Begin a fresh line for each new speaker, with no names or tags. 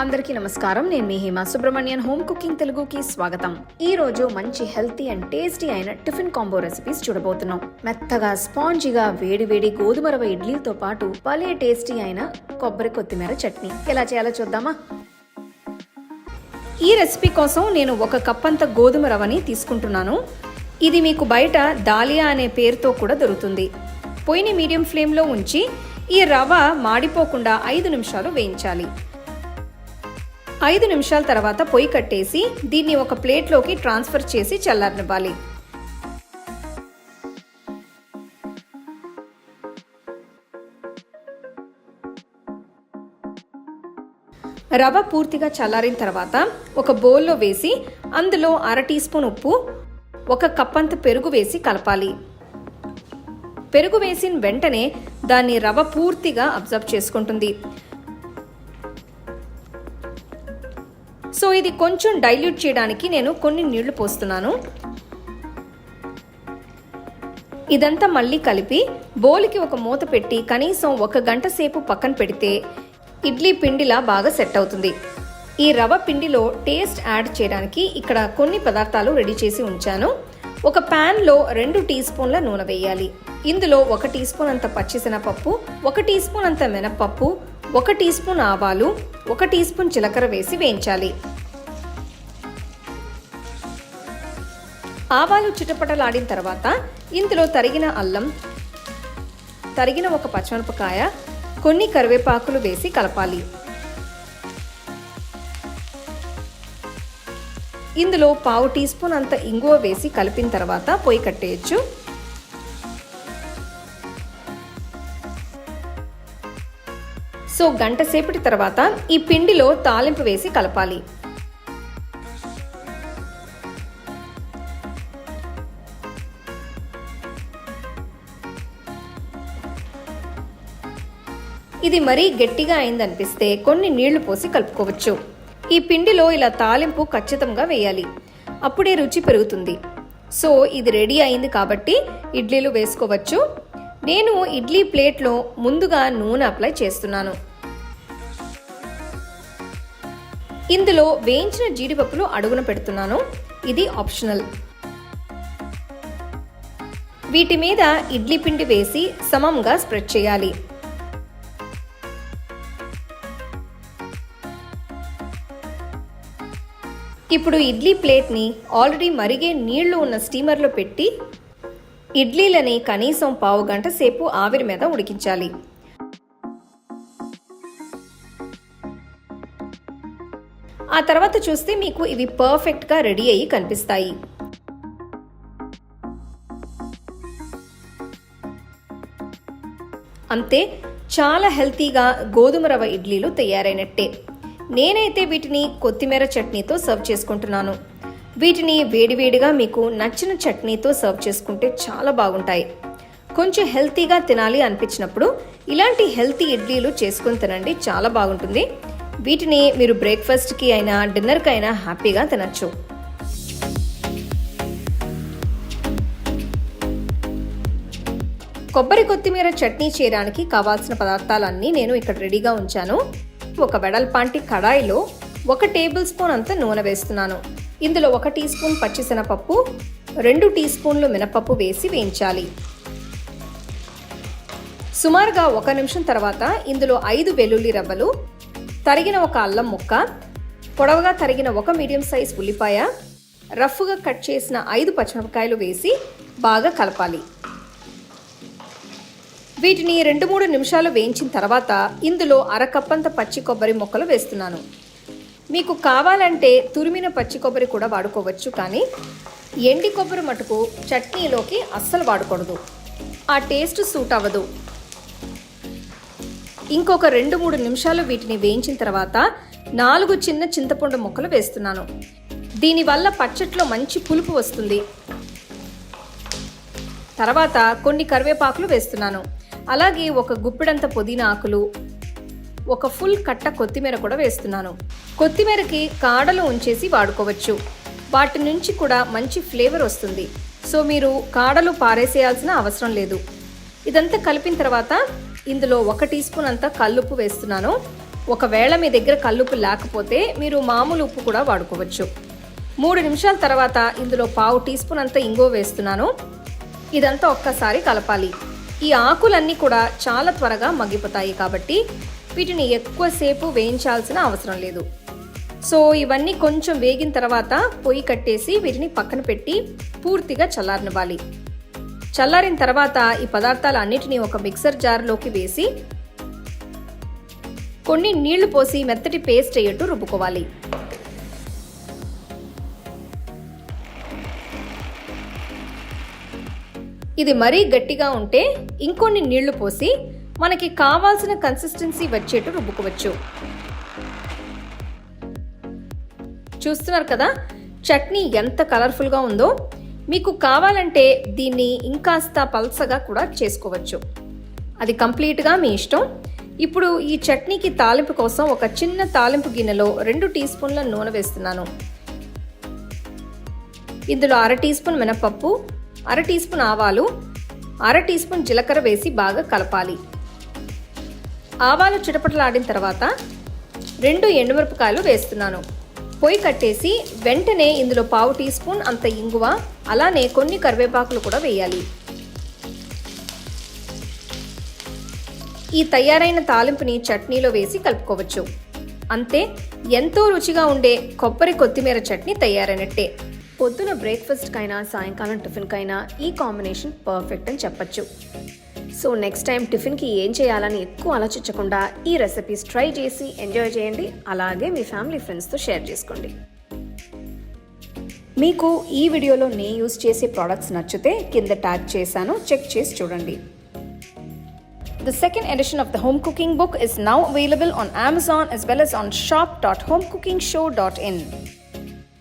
అందరికీ నమస్కారం. నేను మీ హేమ సుబ్రహ్మణ్యన్. హోమ్ కుకింగ్ తెలుగుకి స్వాగతం. ఈ రోజు మంచి హెల్తీ అండ్ టేస్టీ అయిన టిఫిన్ కాంబో రెసిపీస్ చూడబోతున్నాం. మెత్తగా స్పాంజీగా వేడి గోధుమ రవ్వ ఇడ్లీతో పాటు భలే టేస్టీ అయిన కొబ్బరి కొత్తిమీర చట్నీ ఎలా చేయాలో చూద్దామా? ఈ రెసిపీ కోసం నేను 1 కప్ అంత గోధుమ రవ్వని తీసుకుంటున్నాను. ఇది మీకు బయట దాలియా అనే పేరుతో కూడా దొరుకుతుంది. పొయ్యిని మీడియం ఫ్లేమ్లో ఉంచి ఈ రవ్వ మాడిపోకుండా 5 నిమిషాలు వేయించాలి. 5 నిమిషాల తర్వాత పొయ్యి కట్టేసి దీన్ని ఒక ప్లేట్లోకి ట్రాన్స్ఫర్ చేసి చల్లారనివ్వాలి. రవ్వ పూర్తిగా చల్లారిన తర్వాత ఒక బౌల్లో వేసి అందులో 1/2 టీ స్పూన్ ఉప్పు, 1 కప్ అంత పెరుగు వేసి కలపాలి. పెరుగు వేసిన వెంటనే దాన్ని రవ్వ పూర్తిగా అబ్జర్వ్ చేసుకుంటుంది. సో ఇది కొంచెం డైల్యూట్ చేయడానికి నేను కొన్ని నీళ్లు పోస్తున్నాను. ఇదంతా మళ్ళీ కలిపి బౌల్కి ఒక మూత పెట్టి కనీసం 1 గంట సేపు పక్కన పెడితే ఇడ్లీ పిండిలా బాగా సెట్ అవుతుంది. ఈ రవ్వ పిండిలో టేస్ట్ యాడ్ చేయడానికి ఇక్కడ కొన్ని పదార్థాలు రెడీ చేసి ఉంచాను. ఒక ప్యాన్లో 2 టీ స్పూన్ల నూనె వేయాలి. ఇందులో 1 టీ స్పూన్ అంత పచ్చిశనగపప్పు, 1 టీ స్పూన్ అంత మినప్పప్పు, 1 టీ స్పూన్ ఆవాలు, 1 టీ స్పూన్ జీలకర్ర వేసి వేయించాలి. ఆవాలు చిటపటలాడిన తర్వాత ఇందులో తరిగిన అల్లం, తరిగిన 1 పచ్చిమిరపకాయ, కొన్ని కరివేపాకులు వేసి కలపాలి. ఇందులో 1/2 టీ స్పూన్ అంత ఇంగువ వేసి కలిపిన తర్వాత పొయ్యి కట్టేయచ్చు. సో గంట సేపటి తర్వాత ఈ పిండిలో తాలింపు వేసి కలపాలి. ఇది మరీ గట్టిగా అయిందనిపిస్తే కొన్ని నీళ్లు పోసి కలుపుకోవచ్చు. ఈ పిండిలో ఇలా తాలింపు ఖచ్చితంగా వేయాలి, అప్పుడే రుచి పెరుగుతుంది. సో ఇది రెడీ అయింది కాబట్టి ఇడ్లీలు వేసుకోవచ్చు. నేను ఇడ్లీ ప్లేట్లో ముందుగా నూనె అప్లై చేస్తున్నాను. ఇందులో వేయించిన జీడిపప్పులు అడుగున పెడుతున్నాను. ఇది ఆప్షనల్. వీటి మీద ఇడ్లీ పిండి వేసి సమంగా స్ప్రెడ్ చేయాలి. ఇప్పుడు ఇడ్లీ ప్లేట్ని ఆల్రెడీ మరిగే నీళ్లు ఉన్న స్టీమర్లో పెట్టి ఇడ్లీలని కనీసం 1/2 గంట సేపు ఆవిరి మీద ఉడికించాలి. ఆ తర్వాత చూస్తే మీకు ఇవి పర్ఫెక్ట్గా రెడీ అయ్యి కనిపిస్తాయి. అంతే, చాలా హెల్తీగా గోధుమ రవ్వ ఇడ్లీలు తయారైనట్టే. నేనైతే వీటిని కొత్తిమీర చట్నీతో సర్వ్ చేసుకుంటున్నాను. వీటిని వేడివేడిగా మీకు నచ్చిన చట్నీతో సర్వ్ చేసుకుంటే చాలా బాగుంటాయి. కొంచెం హెల్తీగా తినాలి అనిపించినప్పుడు ఇలాంటి హెల్తీ ఇడ్లీలు చేసుకొని తినండి, చాలా బాగుంటుంది. వీటిని మీరు బ్రేక్ఫాస్ట్కి అయినా డిన్నర్కి అయినా హ్యాపీగా తినచ్చు. కొబ్బరి కొత్తిమీర చట్నీ చేయడానికి కావాల్సిన పదార్థాలన్నీ నేను ఇక్కడ రెడీగా ఉంచాను. ఒక వెడల్పాంటి కడాయిలో 1 టేబుల్ స్పూన్ అంత నూనె వేస్తున్నాను. ఇందులో 1 టీ స్పూన్ పచ్చిశనగపప్పు, 2 టీ స్పూన్లు మినపప్పు వేసి వేయించాలి. సుమారుగా 1 నిమిషం తర్వాత ఇందులో 5 వెల్లుల్లి రవ్వలు, తరిగిన 1 అల్లం ముక్క, పొడవుగా తరిగిన 1 మీడియం సైజ్ ఉల్లిపాయ, రఫ్గా కట్ చేసిన 5 పచ్చిమిరపకాయలు వేసి బాగా కలపాలి. వీటిని 2-3 నిమిషాలు వేయించిన తర్వాత ఇందులో 1/2 కప్ అంత పచ్చి కొబ్బరి ముక్కలు వేస్తున్నాను. మీకు కావాలంటే తురిమిన పచ్చి కొబ్బరి కూడా వాడుకోవచ్చు, కానీ ఎండి కొబ్బరి మటుకు చట్నీలోకి అస్సలు వాడకూడదు, ఆ టేస్ట్ సూట్ అవ్వదు. ఇంకొక 2-3 నిమిషాలు వీటిని వేయించిన తర్వాత 4 చిన్న చింతపండు ముక్కలు వేస్తున్నాను. దీనివల్ల పచ్చట్లో మంచి పులుపు వస్తుంది. తర్వాత కొన్ని కరివేపాకులు వేస్తున్నాను. అలాగే 1 గుప్పెడంత పుదీనా ఆకులు, 1 ఫుల్ కట్ట కొత్తిమీర కూడా వేస్తున్నాను. కొత్తిమీరకి కాడలు ఉంచేసి వాడుకోవచ్చు, వాటి నుంచి కూడా మంచి ఫ్లేవర్ వస్తుంది. సో మీరు కాడలు పారేసేయాల్సిన అవసరం లేదు. ఇదంతా కలిపిన తర్వాత ఇందులో 1 టీ స్పూన్ అంత కల్లుప్పు వేస్తున్నాను. ఒకవేళ మీ దగ్గర కల్లుప్పు లేకపోతే మీరు మామూలు ఉప్పు కూడా వాడుకోవచ్చు. 3 నిమిషాల తర్వాత ఇందులో పావు టీ స్పూన్ అంత ఇంగువ వేస్తున్నాను. ఇదంతా ఒక్కసారి కలపాలి. ఈ ఆకులన్నీ కూడా చాలా త్వరగా మగ్గిపోతాయి కాబట్టి వీటిని ఎక్కువసేపు వేయించాల్సిన అవసరం లేదు. సో ఇవన్నీ కొంచెం వేగిన తర్వాత పొయ్యి కట్టేసి వీటిని పక్కన పెట్టి పూర్తిగా చల్లారనివ్వాలి. చల్లారిన తర్వాత ఈ పదార్థాలన్నిటినీ ఒక మిక్సర్ జార్లోకి వేసి కొన్ని నీళ్లు పోసి మెత్తటి పేస్ట్ అయ్యేట్టు రుబ్బుకోవాలి. ఇది మరీ గట్టిగా ఉంటే ఇంకొన్ని నీళ్లు పోసి మనకి కావాల్సిన కన్సిస్టెన్సీ వచ్చేట్టు రుబ్బుకోవచ్చు. చూస్తున్నారు కదా చట్నీ ఎంత కలర్ఫుల్గా ఉందో. మీకు కావాలంటే దీన్ని ఇంకాస్త పల్సగా కూడా చేసుకోవచ్చు. అది కంప్లీట్గా మీ ఇష్టం. ఇప్పుడు ఈ చట్నీకి తాలింపు కోసం ఒక చిన్న తాలింపు గిన్నెలో 2 టీ స్పూన్ల నూనె వేస్తున్నాను. ఇందులో 1/2 టీ స్పూన్ మినపప్పు, 1/2 టీ స్పూన్ ఆవాలు, 1/2 టీ స్పూన్ జీలకర్ర వేసి బాగా కలపాలి. ఆవాలు చిటపటలాడిన తర్వాత 2 ఎండుమిరపకాయలు వేస్తున్నాను. పొయ్యి కట్టేసి వెంటనే ఇందులో పావు టీ స్పూన్ అంత ఇంగువ, అలానే కొన్ని కరివేపాకులు కూడా వేయాలి. ఈ తయారైన తాలింపుని చట్నీలో వేసి కలుపుకోవచ్చు. అంతే, ఎంతో రుచిగా ఉండే కొబ్బరి కొత్తిమీర చట్నీ తయారైనట్టే. పొద్దున బ్రేక్ఫాస్ట్కైనా సాయంకాలం టిఫిన్కైనా ఈ కాంబినేషన్ పర్ఫెక్ట్ అని చెప్పచ్చు. సో నెక్స్ట్ టైం టిఫిన్కి ఏం చేయాలని ఎక్కువ ఆలోచించకుండా ఈ రెసిపీస్ ట్రై చేసి ఎంజాయ్ చేయండి. అలాగే మీ ఫ్యామిలీ ఫ్రెండ్స్తో షేర్ చేసుకోండి. మీకు ఈ వీడియోలో నేను యూజ్ చేసే ప్రోడక్ట్స్ నచ్చితే కింద ట్యాగ్ చేశాను, చెక్ చేసి చూడండి. The second edition of the home cooking book is now available on Amazon as well as on shop.homecookingshow.in.